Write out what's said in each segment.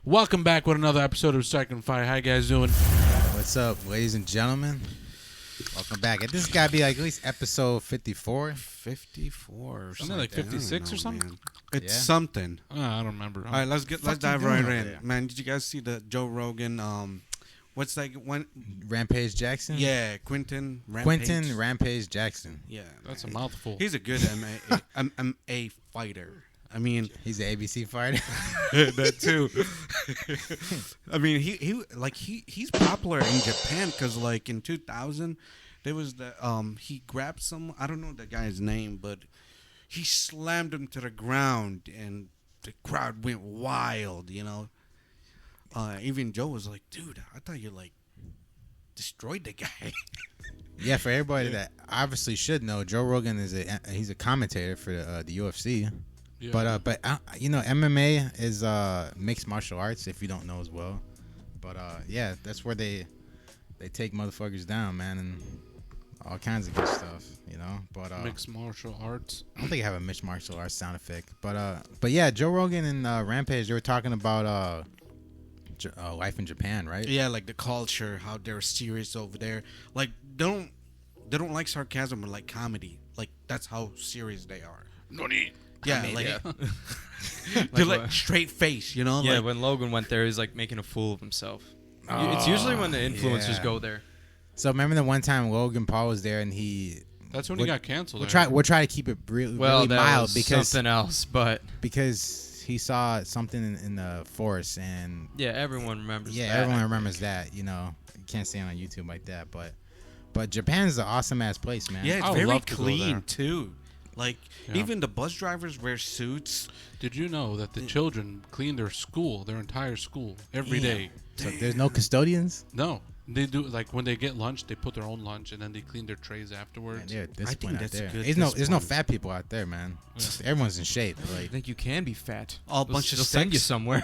Welcome back with another episode of Striking Fire. How you guys doing? What's up, ladies and gentlemen? Welcome back. This has got to be like at least episode 54. 54 or Something like 56 or something? Man. It's Yeah. something. I don't remember. All right, let's dive you right doing over in. there? Man, did you guys see the Joe Rogan? What's that one? Rampage Jackson? Yeah, Quentin Rampage Jackson. Yeah, That's a mouthful. He's a good MMA fighter. I mean, He's an ABC fighter. that too. I mean, he's popular in Japan because like in 2000, there was the he grabbed some, I don't know the guy's name, but he slammed him to the ground and the crowd went wild. You know, even Joe was like, "Dude, I thought you like destroyed the guy." Yeah, for everybody that obviously should know, Joe Rogan he's a commentator for the UFC. Yeah. But you know, MMA is mixed martial arts. If you don't know as well, but yeah, that's where they take motherfuckers down, man, and all kinds of good stuff, you know. But Mixed martial arts. I don't think I have a mixed martial arts sound effect, but yeah, Joe Rogan and Rampage, they were talking about life in Japan, right? Yeah, like the culture, how they're serious over there. Like they don't like sarcasm or like comedy. Like that's how serious they are. Nani? Yeah, they're like straight face, you know. Yeah, like, when Logan went there, he's like making a fool of himself. It's usually when the influencers yeah. go there. So remember the one time Logan Paul was there and That's when he got canceled. we'll try to keep it really Well, that mild was because something else, but because he saw something in the forest and yeah, everyone remembers. yeah, that, everyone I remembers think. that. You know, you can't see it on YouTube like that, but Japan's an awesome ass place, man. yeah, it's I would very love to go clean there. too. Like Yeah. even the bus drivers wear suits. Did you know that the children clean their entire school, every day? So there's no custodians. No. They do, like, when they get lunch, they put their own lunch, and then they clean their trays afterwards. Man, they're disciplined out that's there. good There's no discipline. fat people out there, man. Everyone's in shape. I Like, think you can be fat. All bunch of they'll send you sticks. somewhere.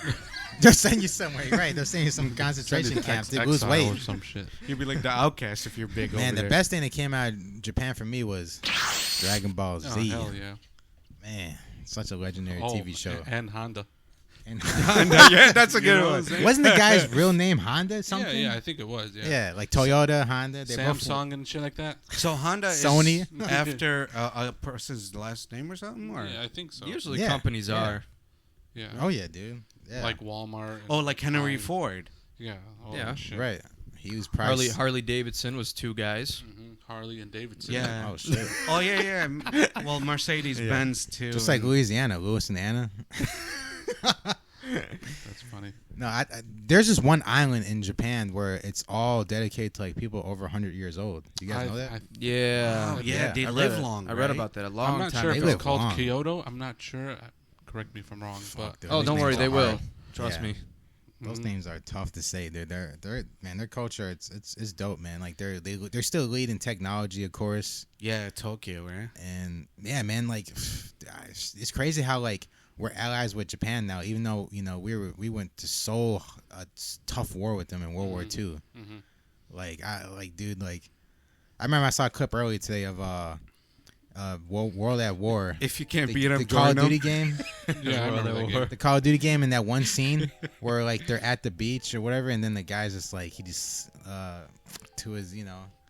they'll send you somewhere, right? They'll send you some concentration camp to lose Exile weight. or some shit. You'd be like the outcast if you're big Man, over the there. best thing that came out of Japan for me was Dragon Ball Oh, Z. hell yeah. Man, such a legendary Oh, TV show. And Honda. And Yeah, that's a You know good what one. I'm saying? wasn't the guy's real name Honda something? Yeah, I think it was, yeah. Yeah, like Toyota, Honda. They both Samsung and shit like that. So Honda Sony? is after a person's last name or something, or Yeah, I think so. Usually Yeah, companies yeah. are. Yeah. Oh yeah, dude. Yeah. Like Walmart. And oh, like Henry Ford. Ford. Yeah. All Yeah. that shit. right. He was priced. Harley Davidson was two guys. Harley and Davidson. Yeah. Oh shit. Oh yeah. Well, Mercedes Benz too. Just like Louisiana, Lewis and Anna. That's funny. No, there's just one island in Japan where it's all dedicated to like people over 100 years old. You guys know that? Yeah. Oh, yeah, they I live read long, I read right? about that a I'm long not time sure if ago. They it's live called long. Kyoto. I'm not sure. Correct me if I'm wrong, but Dude, Oh, these don't worry, names they are will. hard. Trust Yeah. me. Those names are tough to say. They're man, their culture it's dope, man. Like they're still leading technology, of course. yeah, Tokyo, right? And yeah, man, like it's crazy how like we're allies with Japan now, even though you know we went to a tough war with them in World War II. Like dude, like I remember I saw a clip earlier today of World at War. If you can't The, beat them, the Call of join Duty them. game, yeah, I remember that game. the Call of Duty game, and that one scene where like they're at the beach or whatever, and then the guy's just like he just to his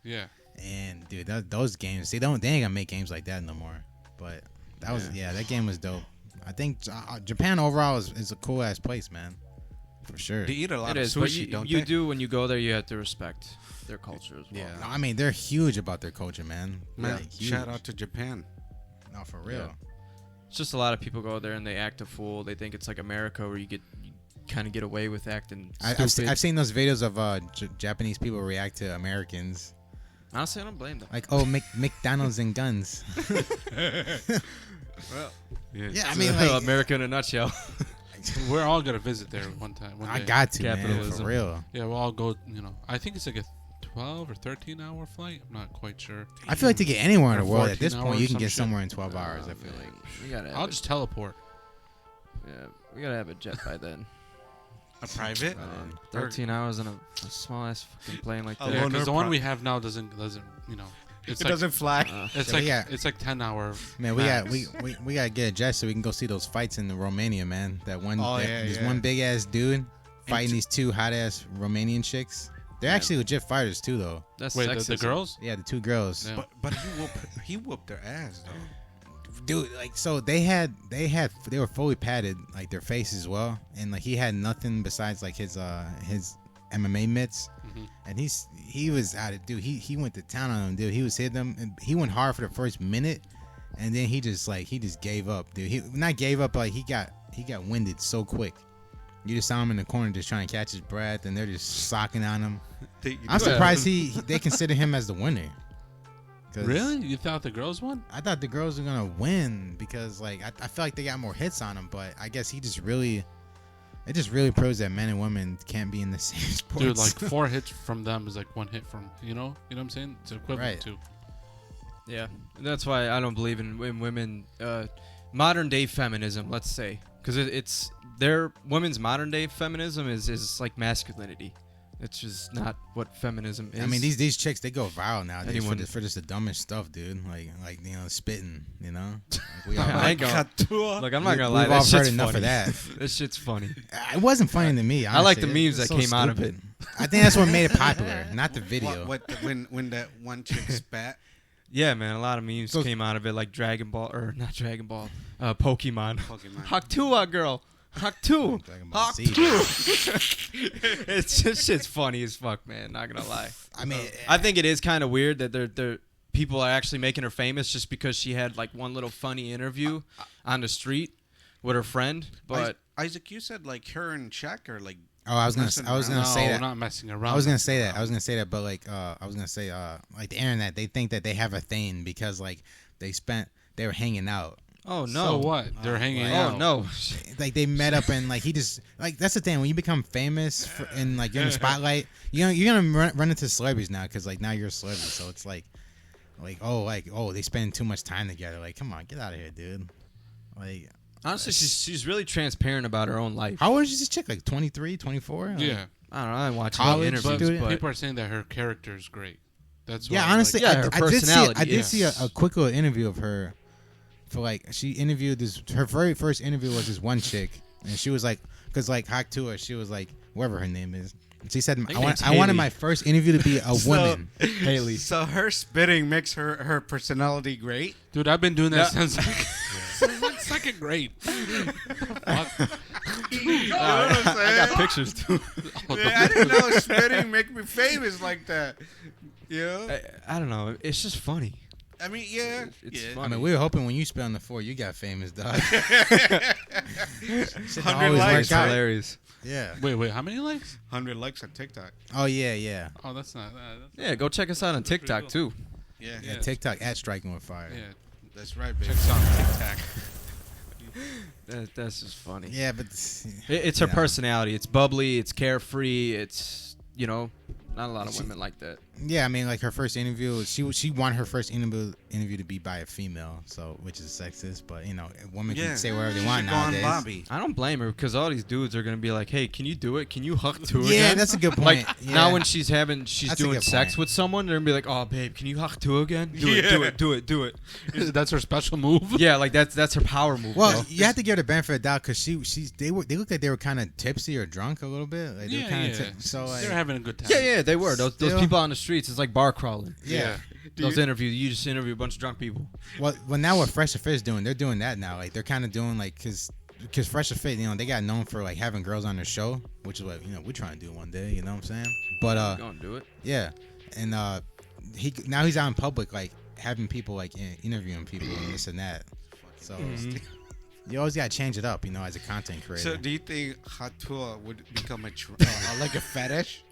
Yeah. and dude those games they ain't gonna make games like that no more. But that was that game was dope. I think Japan overall is a cool ass place, man, for sure. They eat a lot It of is, but sushi, don't you they? do when you go there. You have to respect their culture as well. Yeah. No, I mean they're huge about their culture, man. Man, Like, huge. shout out to Japan. No, for real. Yeah. It's just a lot of people go there and they act a fool. They think it's like America where you kind of get away with acting stupid. I've seen those videos of Japanese people react to Americans. Honestly, I don't blame them. Like, oh, McDonald's and guns. Well, Yeah, I mean, like, America in a nutshell. We're all going to visit there one time. One I day. got to, man, Capitalism. for real. Yeah, we'll all go, I think it's like a 12 or 13 hour flight. I'm not quite sure. I feel like to get anywhere in Or the world at 14 this point, hours, you can some get shit. somewhere in 12 hours, I feel Man, like. we gotta have I'll a- just teleport. Yeah, we gotta have a jet by then. A private? 13 hours in a small ass fucking plane like A that. Yeah, loner because the one pro- we have now doesn't, it's It like, doesn't fly. it's So like, we got- it's like 10 hour. Man, we got max. we gotta get a jet so we can go see those fights in Romania, man. That one, Oh, that, yeah, this yeah. one big ass dude fighting these two hot ass Romanian chicks. They're actually legit fighters too, though. That's Wait, sexism. the girls? Yeah, the two girls. Yeah. But he whooped their ass though. Dude, like, so they were fully padded, like their faces as well, and like he had nothing besides like his MMA mitts, and he was out of, dude. He went to town on them, dude. He was hitting them, and he went hard for the first minute, and then he just gave up, dude. He not gave up, but like he got winded so quick. You just saw him in the corner just trying to catch his breath, and they're just socking on him. I'm surprised they consider him as the winner. Really? You thought the girls won? I thought the girls were gonna win because like I feel like they got more hits on him, but I guess it just really proves that men and women can't be in the same sports. Dude, like 4 hits from them is like 1 hit from, you know what I'm saying? It's equivalent to. Yeah, that's why I don't believe in women. Modern day feminism, let's say, because it's their women's modern day feminism is like masculinity. It's just not what feminism is. I mean, these chicks, they go viral nowadays Anyone- for just the dumbest stuff, dude. Like spitting, you know. Like, we all, I ain't gonna, look, I'm not gonna lie. We've That all heard shit's enough funny. of that. This shit's funny. It wasn't funny to me. I like honestly. the memes It's that so came out of it. stupid. I think that's what made it popular, not the video. When that one chick spat. Yeah, man, a lot of memes So- came out of it, like Dragon Ball, or not Dragon Ball, Pokemon. Pokemon. Haktua girl. Haktu. Dragon Ball Z. It's just shit's funny as fuck, man. Not gonna lie. I mean, I think it is kind of weird that they're people are actually making her famous just because she had like one little funny interview on the street with her friend. But Isaac, you said like her and Shaq are like. oh, I was gonna say No, that. not messing around. I was gonna say that, but like, I was gonna say, like the internet, they think that they have a thing because like they were hanging out. oh no, So what? They're hanging like- out. Oh no, Like they met up and like he just like that's the thing when you become famous and like you're in the spotlight, you're gonna run into celebrities now because like now you're a celebrity, so it's like they spend too much time together. Like, come on, get out of here, dude. Like, honestly, she's really transparent about her own life. how old is this chick? Like 23, 24? Like, Yeah. I don't know. I watch College interviews, student? but People are saying that her character is great. That's yeah. why, Honestly, Yeah, her I did see personality, a quick little interview of her. For like, she interviewed this. Her very first interview was this one chick, and she was like, because like Haktua, she was like, whatever her name is. And she said, think I it's wanted Haley. my first interview to be a woman. Haley. So her spitting makes her personality great. dude, I've been doing that Yeah. since like second grade. Fuck. I got pictures too. I didn't know spitting make me famous like that. Yeah. I don't know. It's just funny. I mean, yeah. It's yeah. funny. I mean, we were hoping when you spit on the floor, you got famous, dog. 100 always likes. work It's out. hilarious. Yeah. Wait, how many likes? 100 likes on TikTok. Oh yeah. Oh, that's not. Yeah, go check us out on pretty TikTok cool. too. Yeah. Yeah, Yeah. TikTok at Striking with Fire. Yeah, That's right, baby. check us out on TikTok. That's just funny. Yeah, but It's her Yeah. personality. It's bubbly. It's carefree. It's not a lot of women like that. yeah, I mean, like her first interview, she wanted her first interview to be by a female, so which is sexist, but a woman Yeah. can say whatever they want Go on nowadays. Bobby. I don't blame her because all these dudes are gonna be like, "Hey, can you do it? Can you hug to Yeah, again?" that's a good Like point. Yeah. now when she's That's a doing good sex point. with someone, they're gonna be like, "Oh, babe, can you hug to again? Do it, Yeah. do it." That's her special move. Yeah, like that's her power move. Well, bro. you have to give her the benefit of the doubt because they looked like they were kind of tipsy or drunk a little bit. Like they were Yeah, kind yeah. of so like They're having a good time. yeah, they were. Those Still- people on the streets, it's like bar crawling. yeah. Those interviews, you just interview a bunch of drunk people. Well, now what Fresh and Fit is doing, they're doing that now. Like they're kind of doing like because Fresh and Fit, they got known for like having girls on their show, which is what we're trying to do one day. You know what I'm saying? But Go and do it. yeah, and he's out in public like having people like interviewing people and this and that. So you always gotta change it up, as a content creator. So do you think Hatua would become like a fetish?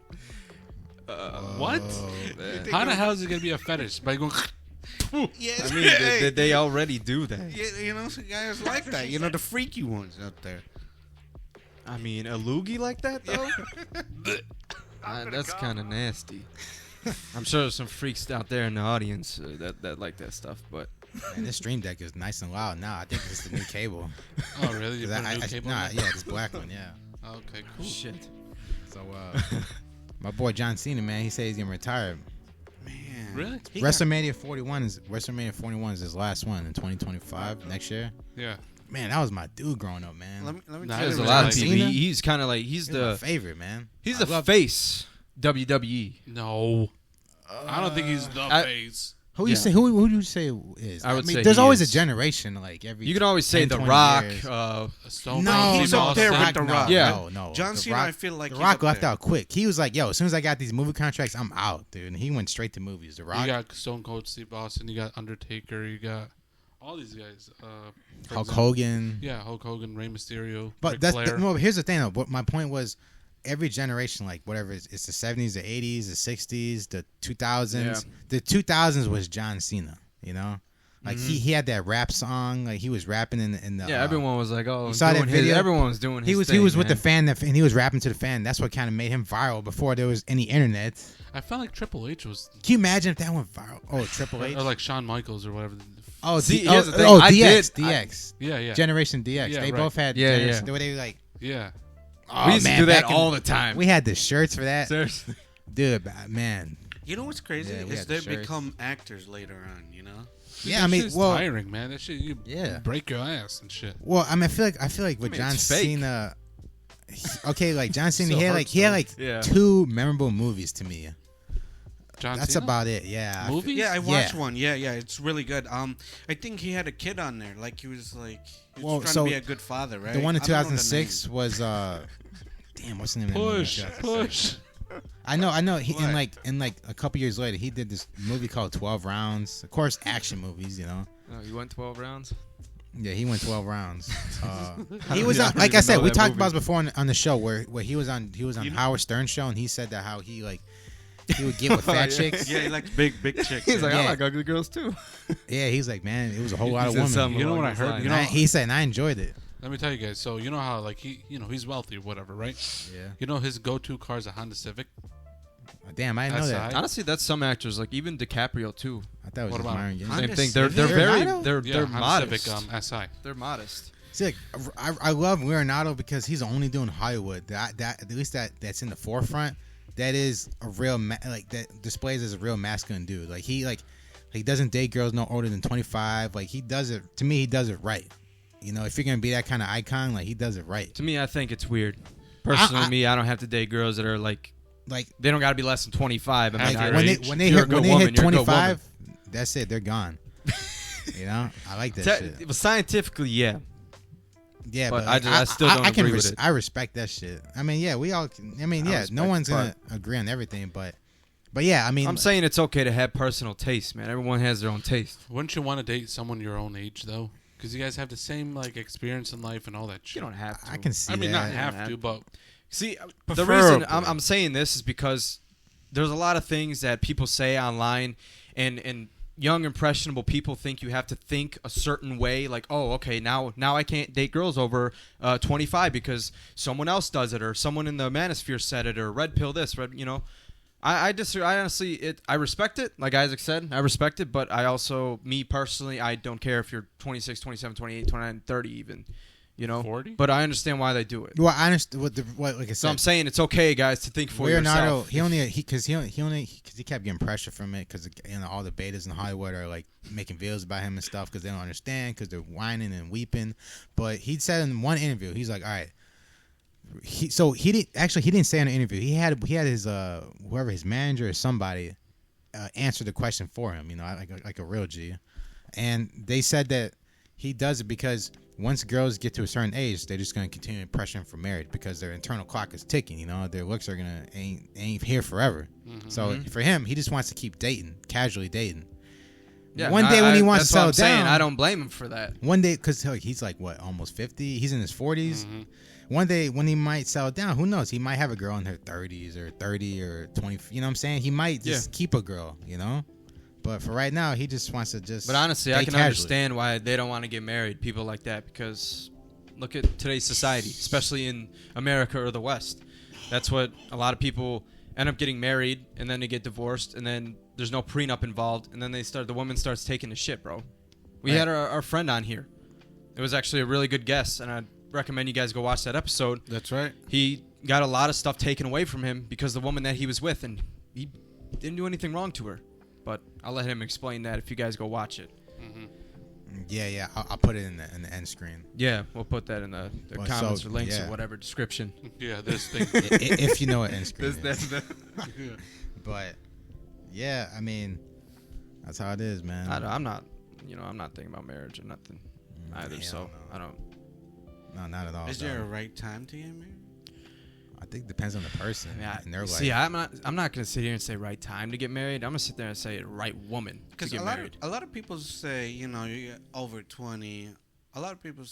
What? Oh. How the hell is it gonna be a fetish by going? Yeah. I mean, they already do that. Yeah, some guys like that. The freaky ones out there. I mean, a loogie like that though. That's kind of nasty. I'm sure there's some freaks out there in the audience that like that stuff, but Man, this stream deck is nice and loud now. I think it's the new cable. Oh, really? You 'Cause put a new cable? nah, in? yeah, this black one, yeah. Okay, cool. shit. So my boy John Cena, man, he said he's gonna retire. Man. Really? WrestleMania 41 is his last one in 2025 next year. Yeah. man, that was my dude growing up, man. Let me Nah, tell There's you a John lot of Cena? people. He's kind of like he's He's my the favorite, man. he's I the love- face WWE. No, I don't think he's the I- face. Who you Yeah. say? Who do you say is? I would say there's he always is. a generation like every. You can always say 10, The 20 Rock. years. Stone No, Cold he's Steve up there Austin. with The no, Rock. Yeah. no. John The Cena, Rock- I feel like The he's Rock up left there. out quick. He was like, "Yo, as soon as I got these movie contracts, I'm out, dude." And he went straight to movies. The Rock, You got Stone Cold Steve Austin. You got Undertaker. You got all these guys. For Hulk example- Hogan. Yeah, Hulk Hogan, Rey Mysterio, But Ric that's Flair. no. But here's the thing, though. What my point was, every generation, like whatever, it's the '70s, the '80s, the '60s, the 2000s. Yeah. The 2000s was John Cena. You know, like he had that rap song. Like he was rapping in the. Yeah, everyone was like, "Oh, you saw that doing his, video? everyone was doing his He was thing, with the man. fan and he was rapping to the fan. That's what kind of made him viral before there was any internet. I felt like Triple H was, Can you imagine if that went viral? Oh, Triple H. or like Shawn Michaels or whatever. Oh, See, oh, here's the thing. oh, I DX, did- DX, Yeah. Generation DX. Yeah, They right. both had. Yeah, Generation, yeah. Were they like? Yeah. Oh, We used to man, do that back in- all the time. We had the shirts for that, Seriously. dude. Man, You know what's crazy Yeah, we is had they the shirts. become actors later on. You know. yeah. That I mean, shit's well, tiring, man. That shit, you Yeah. break your ass and shit. well, I mean, I feel like with I mean, John it's fake. Cena. Okay, like John Cena, Still he hurts, had though. like Yeah. 2 memorable movies to me. John That's Cena? about it. Yeah. Movies? Yeah, I watched Yeah. one. Yeah, it's really good. I think he had a kid on there. Like he was trying so to be a good father, right? The one in I don't know the 2006 name. was damn, what's the name of that movie? Push, 2006? push. I know. He What? in like a couple years later, he did this movie called 12 Rounds. Of course, action movies, you know. Oh, you went 12 rounds. Yeah, he went 12 rounds. I He don't- was I on, don't like I even said, know we that talked movie. about this before on the show where he was on You know- Howard Stern's show and he said that how he would get with fat Yeah. chicks. Yeah, he likes big chicks. He's like, Yeah. I like ugly girls too. Yeah, he's like, man, it was a whole lot He of said women. something You know along what I those heard? lines. You And know- he said, and I enjoyed it. Let me tell you guys. So you know how like he's wealthy or whatever, right? Yeah. You know his go-to car is a Honda Civic. Damn, I didn't know that. SI. Honestly, that's some actors, like even DiCaprio too. I thought it was What just about Myron Gaines. Honda Same thing. They're Civic? very Leonardo? they're Yeah, they're Honda modest. Civic SI. They're modest. See, like, I love Leonardo because he's only doing Hollywood. That at least that's in the forefront. That is a real that displays as a real masculine dude. Like he doesn't date girls no older than 25. Like he does it. To me, he does it right. You know, if you're gonna be that kind of icon, like he does it right. To me, I think it's weird. Personally, I I don't have to date girls that are like Like they don't got to be less than 25. I mean, Like, like I- when they age. when they If you're hit a when good they woman, hit you're a good 25, that's it. They're gone. You know, I like that shit. But scientifically, yeah. Yeah, but but I still don't can agree with it. I respect that shit. I mean, yeah, we all. I mean, I yeah, no respect one's the gonna agree on everything, but yeah, I mean, I'm saying it's okay to have personal taste, man. Everyone has their own taste. Wouldn't you want to date someone your own age though? Because you guys have the same like experience in life and all that shit. You don't have to. I can see I mean, that. not have to, but See, the Preferably. reason I'm saying this is because there's a lot of things that people say online, and young impressionable people think you have to think a certain way. Like, oh, okay, now I can't date girls over 25 because someone else does it, or someone in the manosphere said it, or red pill this, red, you know. I disagree. I honestly, I respect it. Like Isaac said, I respect it, but I also, me personally, I don't care if you're 26, 27, 28, 29, 30 even. You know, 40? but I understand why they do it. Well, I understand what like I So said. I'm saying it's okay, guys, to think for Leonardo, yourself. he kept getting pressure from it because all the betas in Hollywood are like making videos about him and stuff because they don't understand because they're whining and weeping. But he said in one interview, he's like, all right. He didn't say in an interview. He had his whoever his manager or somebody answer the question for him. You know, like a real G, and they said that he does it because once girls get to a certain age, they're just gonna continue to pressure him for marriage because their internal clock is ticking. You know, their looks are ain't here forever. Mm-hmm. So for him, he just wants to keep dating, casually dating. Yeah, One day when he wants to that's what settle I'm saying. down, I don't blame him for that. one day, because he's like what, almost 50. He's in his 40s. Mhm. One day when he might settle down, who knows? He might have a girl in her 30s or 30 or 20. You know what I'm saying? He might just keep a girl. You know. But for right now, he just wants to just. But honestly, I date can casually. understand why they don't want to get married, people like that, because look at today's society, especially in America or the West. That's what a lot of people end up getting married, and then they get divorced, and then there's no prenup involved, and then the woman starts taking the shit, bro. We Right. had our friend on here. It was actually a really good guest, and I'd recommend you guys go watch that episode. That's right. He got a lot of stuff taken away from him because the woman that he was with, and he didn't do anything wrong to her. But I'll let him explain that if you guys go watch it. Yeah. I'll put it in the end screen. Yeah, we'll put that in the Well, comments so, or links yeah. or whatever description. Yeah, this thing. If you know what end screen is. Yeah. But yeah, I mean, that's how it is, man. I'm not thinking about marriage or nothing either. Hell So no. I don't. No, not at all. Is dog. there a right time to get married? I think it depends on the person and their life. See, I'm not gonna sit here and say right time to get married. I'm gonna sit there and say right woman to Because get married. a lot of people say, you get over 20. A lot of people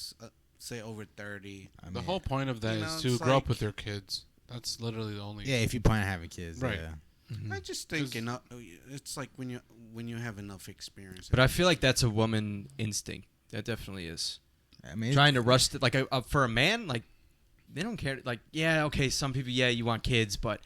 say over 30. I The mean, whole point of that You know, is to it's grow up like- with your kids. That's literally the only. yeah, if you plan on having kids, Right. yeah. Mhm. I just think 'Cause- enough. It's like when you have enough experience. But I feel like that's a woman instinct. That definitely is. I mean, Trying to rush it, like for a man, like they don't care. Like, yeah, okay, some people, yeah, you want kids, but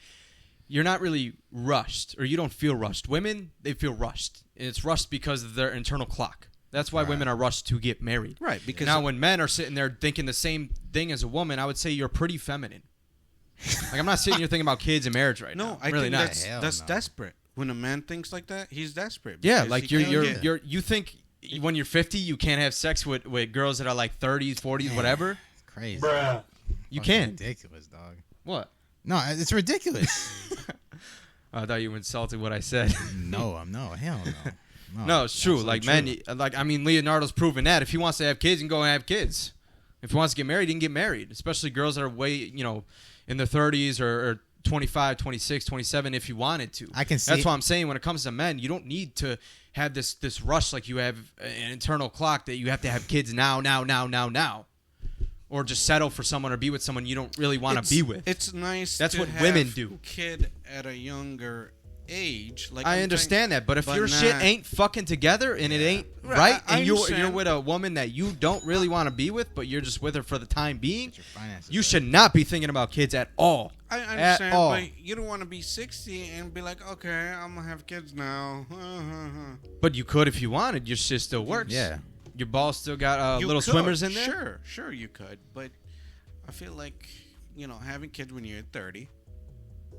you're not really rushed, or you don't feel rushed. Women, they feel rushed. And it's rushed because of their internal clock. That's why Right. women are rushed to get married. right, because Now, when men are sitting there thinking the same thing as a woman, I would say you're pretty feminine. Like, I'm not sitting here thinking about kids and marriage right now. I really think not. Hell that's no. desperate. When a man thinks like that, he's desperate. Yeah, because like he can't get- you think when you're 50 you can't have sex with girls that are like 30s, 40s, Man. whatever. crazy. You Fucking can. Ridiculous, dog. What? No, it's ridiculous. I thought you insulted what I said. no, hell no. No, it's true. absolutely Like, man, like, I mean, Leonardo's proven that. If he wants to have kids, he can go and have kids. If he wants to get married, he can get married. Especially girls that are way, in their 30s or 25, 26, 27 if you wanted to. I can see. That's what I'm saying. When it comes to men, you don't need to have this rush like you have an internal clock that you have to have kids now. Or just settle for someone or be with someone you don't really want to be with. It's nice. That's to what have women do. Kid at a younger age. Like I I'm understand that, but if but your shit not- ain't fucking together and it ain't Right, right, I and you're understand. with a woman that you don't really want to be with, but you're just with her for the time being, Get your finances you right. should not be thinking about kids at all. I At understand, all. but you don't want to be 60 and be like, okay, I'm gonna have kids now. But you could if you wanted. Your shit still works. Yeah. Your ball still got You little could, swimmers in there. Sure, you could. But I feel like having kids when you're 30,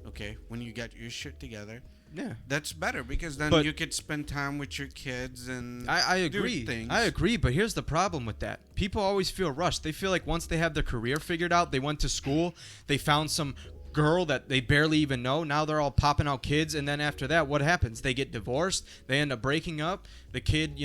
okay, when you got your shit together, Yeah. that's better because then But- you could spend time with your kids and I do agree. things. I agree, but here's the problem with that. People always feel rushed. They feel like once they have their career figured out, they went to school, they found some girl that they barely even know. Now they're all popping out kids, and then after that, what happens? They get divorced. They end up breaking up. The kid,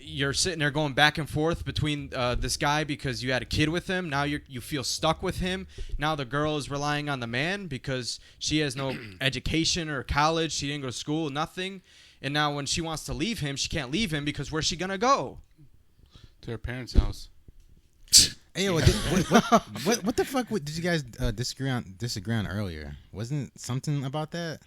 you're sitting there going back and forth between this guy because you had a kid with him. Now you feel stuck with him. Now the girl is relying on the man because she has no education or college. She didn't go to school, nothing. And now when she wants to leave him, she can't leave him because where's she gonna go? To her parents' house. Hey, yo, what the fuck did you guys disagree on earlier? Wasn't something about that?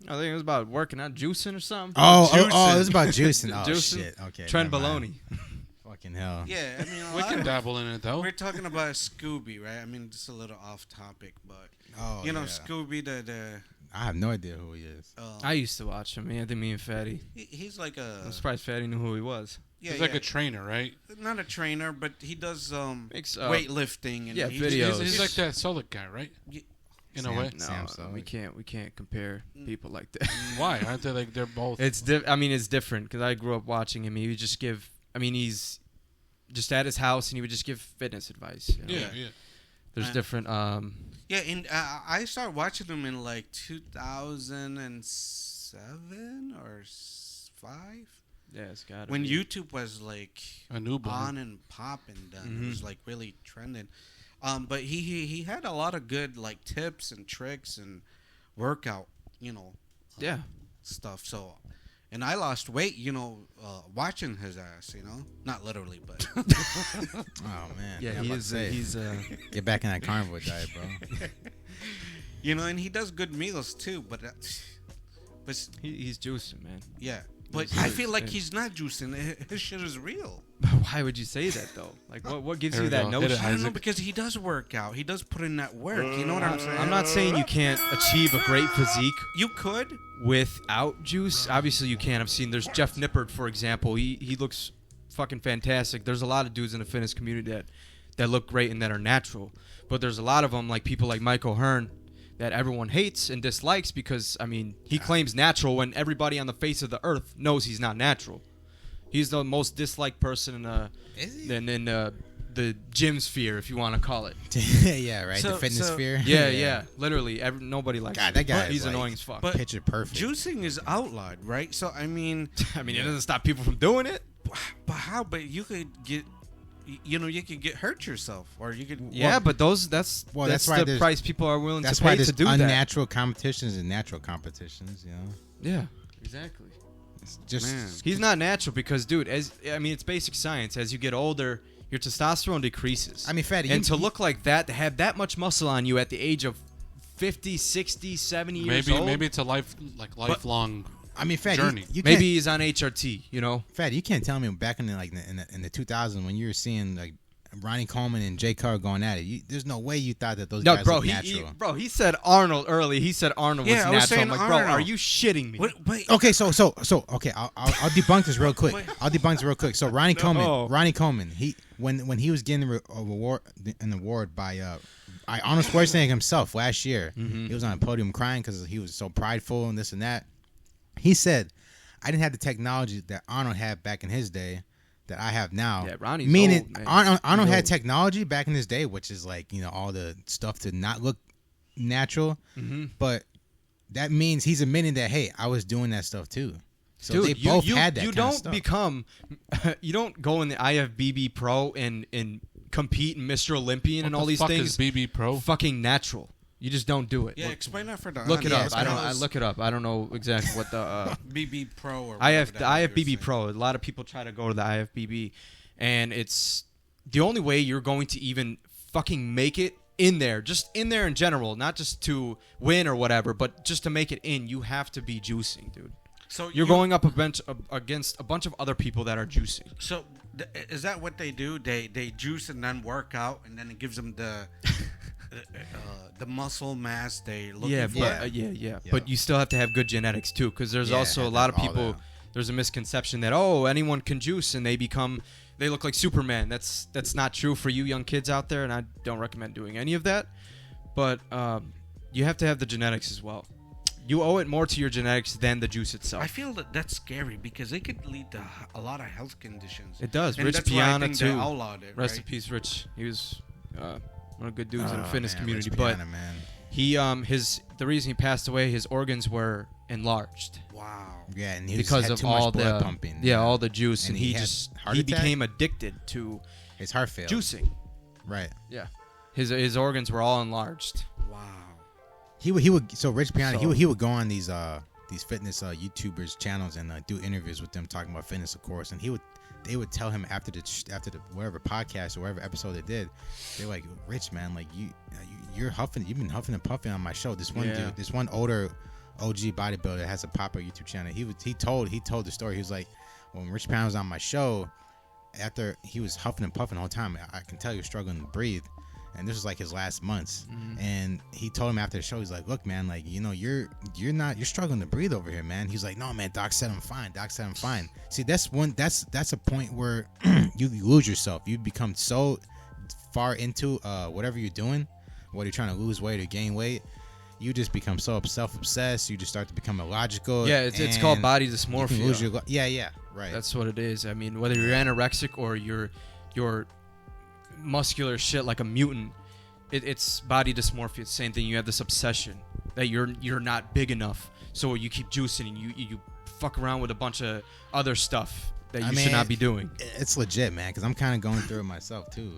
I think it was about working out, juicing or something. Oh, Juicing. it was about juicing. Oh Juicing. shit. Okay. Trent never mind. Baloney. Fucking hell. Yeah, I mean, a We lot can of- dabble in it though. we're talking about Scooby, right? I mean, just a little off topic, but Oh, yeah. Scooby. Scooby, the I have no idea who he is. I used to watch him, Anthony and Fatty. he's like I'm a surprised Fatty knew who he was. He's like a trainer, right? not a trainer, but he does Makes, weightlifting and yeah, he videos. He's like that Solid guy, right? Ye- In Sam- a way. No, Sam Sulek. we can't compare people like that. Why aren't they like they're both? It's it's different because I grew up watching him. He would just give. I mean, he's just at his house and he would just give fitness advice. yeah. There's different. Yeah, and I started watching him in like 2007 or 5 Yeah, it's got when YouTube was like A newborn. on and popping. Then Mhm. it was like really trending. But he had a lot of good like tips and tricks and workout, Yeah. stuff. So, and I lost weight, watching his ass. Not literally, but Oh man. Yeah, I'm he about is. to say, He's. get back in that carnivore diet, bro. and he does good meals too. But He's juicing, man. yeah. But He's I feel like juicing. he's not juicing. His shit is real. Why would you say that though? Like, what gives There you we that go. Hit it, notion? I don't know Isaac. because he does work out. He does put in that work. You know what I'm saying? I'm not saying you can't achieve a great physique You could. without juice. Obviously, you can. I've seen. There's Jeff Nippard, for example. He looks fucking fantastic. There's a lot of dudes in the fitness community that look great and that are natural. But there's a lot of them, like people like Michael Hearn, that everyone hates and dislikes because, I mean, he claims natural when everybody on the face of the earth knows he's not natural. He's the most disliked person in the gym sphere, if you want to call it. Yeah, right. The fitness sphere. Yeah. Literally, nobody likes God, him. that guy. He's is annoying as fuck. But picture perfect. juicing is outlawed, right? So I mean, it doesn't stop people from doing it. but how? But you could get, you could get hurt yourself, or you could. Yeah, but that's why the price people are willing that's to why pay there's to do that. unnatural competitions and natural competitions. Yeah, exactly. It's just He's not natural because, dude, it's basic science. As you get older, your testosterone decreases. I mean, fatty. And to look like that, to have that much muscle on you at the age of 50, 60, 70 years old. Maybe it's a lifelong I mean, Fat, journey. You maybe he's on HRT, Fat, you can't tell me back in the 2000s when you were seeing like Ronnie Coleman and Jay Cutler going at it. There's no way you thought that those guys look natural. He said Arnold early. He said Arnold was natural. I'm like, Arnold. bro, are you shitting me? Wait. Okay, so okay, I'll debunk this real quick. So Ronnie Coleman, when he was getting an award by Arnold Schwarzenegger himself last year, he was on a podium crying because he was so prideful and this and that. He said, "I didn't have the technology that Arnold had back in his day." That I have now. Yeah, Ronnie's meaning old, man. Arnold had technology back in his day, which is like, all the stuff to not look natural. But that means he's admitting that, hey, I was doing that stuff too. So dude, they both had that. You don't go in the IFBB Pro and compete in Mr. Olympian and all these things. What the fuck is BB Pro? Fucking natural. You just don't do it. Yeah, explain that for the Look it up. audience. I look it up. I don't know exactly what the BB Pro or IFBB Pro. A lot of people try to go to the IFBB, and it's the only way you're going to even fucking make it in there. Just in there in general, not just to win or whatever, but just to make it in. You have to be juicing, dude. So you're going up against a bunch of other people that are juicing. So is that what they do? They juice and then work out, and then it gives them the muscle mass they look for. Yeah. But you still have to have good genetics too, because there's also a lot of people. There's a misconception that anyone can juice and they look like Superman. That's not true for you young kids out there, and I don't recommend doing any of that. But you have to have the genetics as well. You owe it more to your genetics than the juice itself. I feel that's scary because it could lead to a lot of health conditions. It does. And Rich that's why I Piana think too. they outlawed it, Rest in right? peace, Rich. He was one of the good dudes in the fitness community. Rich But Piana, man. he the reason he passed away, his organs were enlarged. Wow. Yeah, and he Because had of too all much blood the pumping. all the juice, and he he had heart attack? became addicted to His heart failed. juicing. Right. Yeah, his organs were all enlarged. Wow. He would so Rich Piana So- he would go on these fitness YouTubers channels and do interviews with them talking about fitness, of course, and they would tell him after the whatever podcast or whatever episode they did, they're like, Rich, man, like you've been huffing and puffing on my show. This one dude, this one older OG bodybuilder that has a popular YouTube channel, he told the story. He was like, when Rich Piana was on my show, after he was huffing and puffing the whole time, I can tell he was struggling to breathe. And this was like his last months. And he told him after the show, he's like, look, man, like, you're struggling to breathe over here, man. He's like, no, man, Doc said I'm fine. See, that's a point where you lose yourself. You become so far into whatever you're doing, whether you're trying to lose weight or gain weight, you just become so self-obsessed. You just start to become illogical. Yeah, it's called body dysmorphia. You can lose your yeah, right. That's what it is. I mean, whether you're anorexic or you're muscular shit like a mutant, it's body dysmorphia. It's the same thing. You have this obsession that you're not big enough, so you keep juicing and you fuck around with a bunch of other stuff that you should not be doing. It's legit, man, because I'm kind of going through it myself too.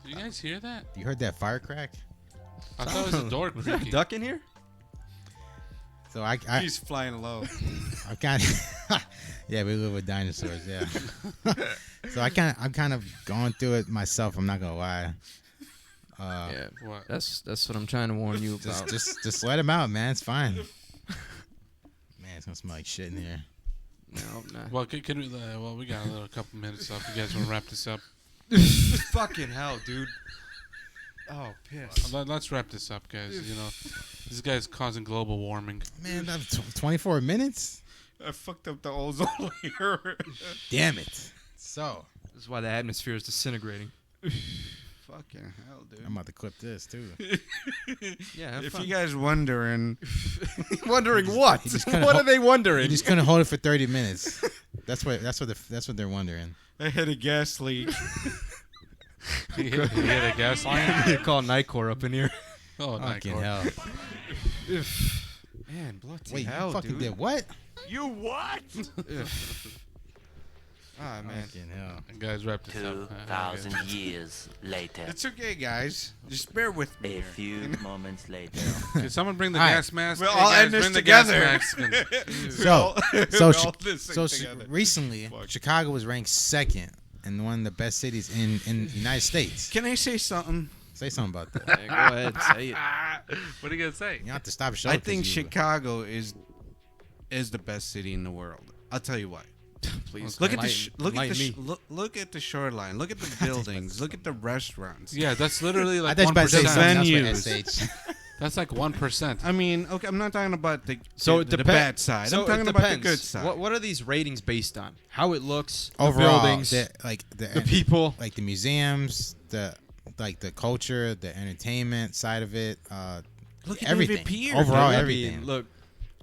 Do you guys hear that? You heard that fire crack? I thought it was a door Was there a creaking. duck in here? So I He's flying low. I kind of yeah, we live with dinosaurs, yeah. So I'm kind of going through it myself. I'm not gonna lie. Yeah, What? that's what I'm trying to warn you about. Just let him out, man. It's fine. Man, it's gonna smell like shit in here. No, nah. Well, can we? We got a couple minutes left. You guys want to wrap this up? Fucking hell, dude. Oh, piss. Let's wrap this up, guys. This guy's causing global warming. Man, that's 24 minutes. I fucked up the ozone layer. Damn it. So This is why the atmosphere is disintegrating. Fucking hell, dude. I'm about to clip this too. Yeah, have If fun. you guys wondering, wondering what? He just kinda What are they wondering? You just couldn't hold it for 30 minutes. That's what they're wondering. I had a gas leak. He hit a gas line. You call Nightcore up in here. Oh, Fucking Nightcore. hell. Man, bloody Wait, hell, you fucking dude. did what? You what? Ah, man. Fucking hell. That guy's wrapped his up. 2,000 years later. It's okay, guys. Just bear with me. A here. few moments later. Can someone bring the All right. gas mask? We'll Hey, all guys, end this bring the gas together. mask and- Recently, Chicago was ranked second in one of the best cities in the United States. Can I say something? Say something about that. Hey, go ahead, say it. What are you gonna say? You don't have to stop show. I think Chicago is the best city in the world. I'll tell you why. Please. Look at the enlighten me. look at the shoreline. Look at the buildings. Look at the restaurants. Yeah, that's literally I like thought you were about to say 1%. something else Venues. with SH. That's like 1%. I mean, okay, I'm not talking about the it bad side. So I'm talking it about the depends. good side. What are these ratings based on? How it looks, Overall, the buildings, the people. like the museums, the culture, the entertainment side of it, Look at everything. MVP here, Overall, dude. I everything. mean, look,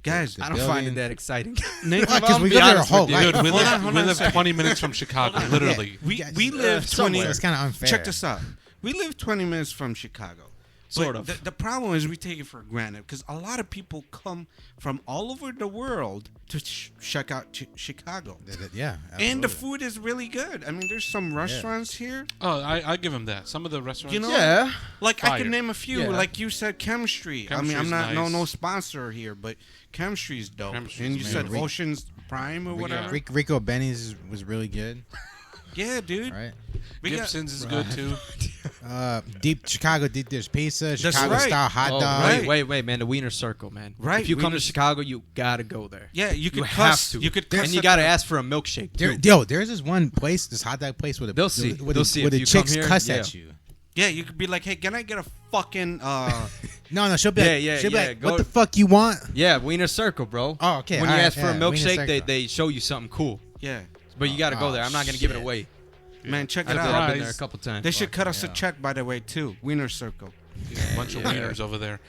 guys, the I don't find it building. that exciting. Nate, Why? 'Cause we live there a whole life. Dude, we Hold on, live, hold we on a live second. 20 minutes from Chicago, literally. we guys- live 20. somewhere. So it's kind of unfair. Check this out. We live 20 minutes from Chicago. Sort But of. The problem is we take it for granted because a lot of people come from all over the world to check out Chicago. Yeah, And the absolutely. food is really good. I mean, there's some restaurants here. Oh, I give him that. Some of the restaurants. You know, Yeah. like I Fire. can name a few. Yeah. Like you said, Chemistry. I mean, I'm Chemistry's not nice. no sponsor here, but Chemistry's dope. Chemistry's and you nice. said Rick- Ocean's Prime or whatever. Rico Benny's was really good. Yeah, dude. Right. We got- Gibson's is good too. Chicago deep dish pizza, Chicago right. style hot Oh, dog. right. wait, man. The Wiener Circle, man. Right, If you come to Wiener- Chicago, you gotta go there. Yeah, you could You cuss. have to. You could cuss And you at gotta the- ask for a milkshake too. There's this one place, this hot dog place with a They'll see. with They'll a, see with if the you come chicks here, cuss yeah. at you. Yeah, you could be like, hey, can I get a fucking No, she'll be like, Yeah, she'll be yeah, like, go- what the fuck you want? Yeah, Wiener Circle, bro. Oh, okay. When you all right, ask for a yeah, Wiener milkshake, Circle. they show you something cool. yeah, But you gotta go Oh, there. I'm not gonna give it shit. away. man, check it I've out. been there a couple times. They should cut us a yeah. check, by the way, too. Wiener Circle. A bunch of wieners over there.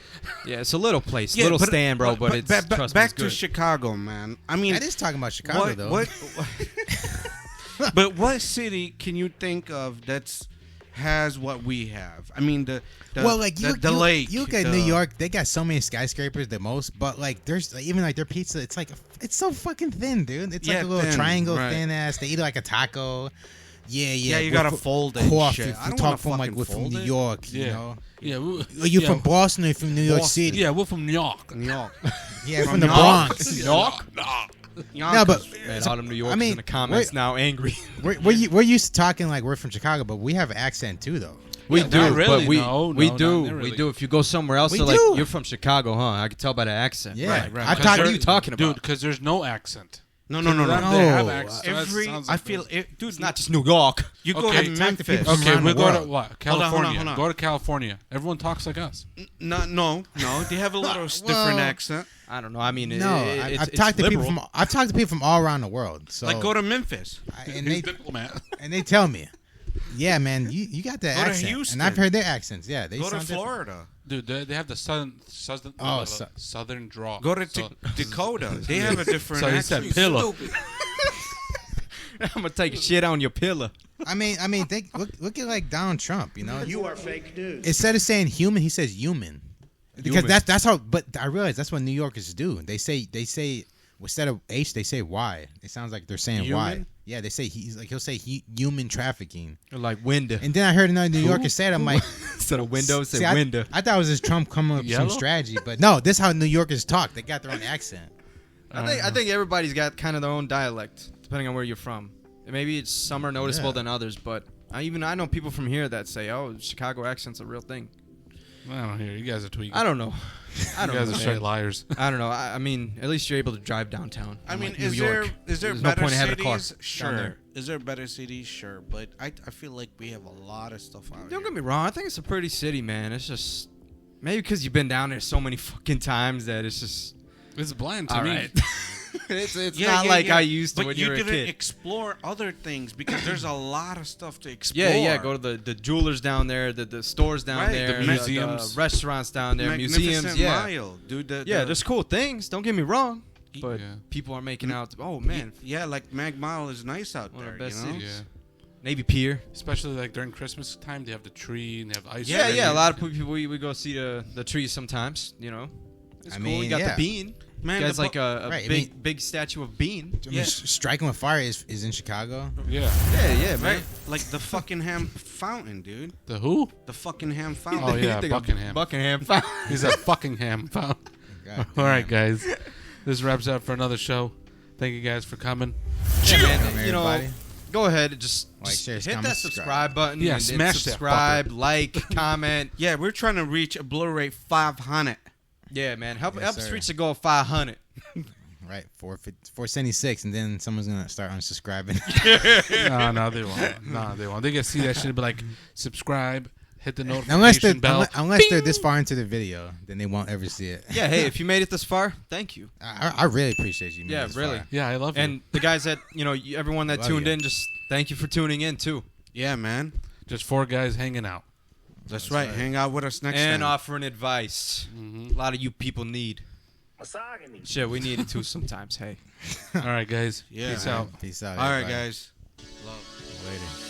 Yeah, it's a little place, little stand, bro. But it's trust me, back it's to good. Chicago, man. I mean, That is talking about Chicago, though. But what city can you think of has what we have? I mean, the lake. You look at New York, they got so many skyscrapers, the most, but like there's even like their pizza, it's like it's so fucking thin, dude. It's like Yeah, a little thin, triangle right. thin ass. They eat it like a taco. Yeah. Yeah, you gotta fold it and Coffee. shit. If I you don't talk wanna from like fucking we're from fold New it. York, you Yeah. know. Yeah, Are you yeah. from Boston or you from New York Boston. City? Yeah, we're from New York. New York. Yeah, From from the New Bronx. York? No, but Man, all them New Yorkers mean, in the comments now angry. we're used to talking like we're from Chicago, but we have an accent too, though. We Yeah, do, not really, but we no, we no, do, not really. we do. If you go somewhere else, We they're like, do. you're from Chicago, huh? I can tell by the accent. Yeah, Right, right. I've Because talked What to are you talking about? Dude, because there's no accent. No. They have No. accents. so that Every sounds I like feel this. it, dude. It's not just New York. You go Okay, to talk to Memphis. people from Okay, around we the go to world. what? Hold on, California. hold on. Go to California. Everyone talks like us. No. They have a little different accent. I don't know. I mean, No, I've talked to people from all around the world. So Like go to Memphis. and He's they diplomat. and they tell me, yeah, man, you got that Go to accent, Houston. and I've heard their accents. Yeah, they Go to sound different. Florida. Dude, they have the southern draw. Go to So- Dakota. They have a different So he accent. said pillow. I'm gonna take a shit on your pillar. I mean, look at like Donald Trump. You know, You are fake news. instead of saying human, he says human. Because Human. that's how. But I realize that's what New Yorkers do. They say instead of H, they say Y. It sounds like they're saying Y. Human? Yeah, they say he'll say human trafficking. Or like window. And then I heard another New Yorker say it. I'm like, Instead of window, say see, I, window. I thought it was just Trump coming up with some Yellow? strategy, but no, this is how New Yorkers talk. They got their own accent. I think everybody's got kind of their own dialect, depending on where you're from. Maybe it's some are noticeable Yeah. than others, but I know people from here that say, "Oh, Chicago accent's a real thing." I don't hear. You guys are tweaking. I don't know. I You don't guys know. are straight man. liars. I don't know. I mean, at least you're able to drive downtown. I mean, unlike New is York. there There's no better point in having a car cities? down Sure. there. Is there better cities? Sure. But I feel like we have a lot of stuff out Don't here. get me wrong. I think it's a pretty city, man. It's just maybe because you've been down there so many fucking times that it's just It's bland to all me. right. it's Yeah, not yeah, like yeah. I used to But when you you were a didn't kid. explore other things because there's a lot of stuff to explore. Yeah. Go to the jewelers down there, the stores down Right, there, the museums. the restaurants down there, Magnificent museums. Yeah, Mile, dude. yeah. There's cool things. Don't get me wrong. but Yeah. people are making out. Oh man, Yeah, like Mag Mile is nice out One of there. the best You know? cities. Yeah. Navy Pier. Especially like during Christmas time, they have the tree and they have ice. Yeah, cream. yeah. A lot of people we go see the trees sometimes. You know, it's I cool. mean, You got yeah. the bean. Man, You guys the like a Right, I big mean- big statue of bean. I mean, Striking with Fire is in Chicago. Yeah. Yeah, yeah, man. right? Like the fucking ham fountain, dude. The who? The fucking ham fountain. Oh yeah, You think of Buckingham. Buckingham. He's at Buckingham. God All damn. right, guys. This wraps up for another show. Thank you guys for coming. Yeah, man, Welcome, you know, everybody. go ahead and just, Like, just share, hit comment, that subscribe button. Yeah, and smash that subscribe, like, comment. Yeah, we're trying to reach a blow rate 500. Yeah, man. Help Yes, us sir. reach the goal of 500. Right, 476, and then someone's gonna start unsubscribing. No, they won't. No, they won't. They get to see that shit and be like, subscribe, hit the unless notification they're bell. unless they're this far into the video, then they won't ever see it. Yeah, hey, if you made it this far, thank you. I really appreciate you. Yeah, this really. far. Yeah, I love And the guys that, everyone that Love tuned you. in, just thank you for tuning in, too. Yeah, man. you. Just 4 guys hanging out. That's right. Hang out with us next And time. offering advice. A lot of you people need. Shit, we need it too sometimes, hey. All right, guys. Yeah, Peace man. out. Peace out. All right, everybody. guys. Love. Later.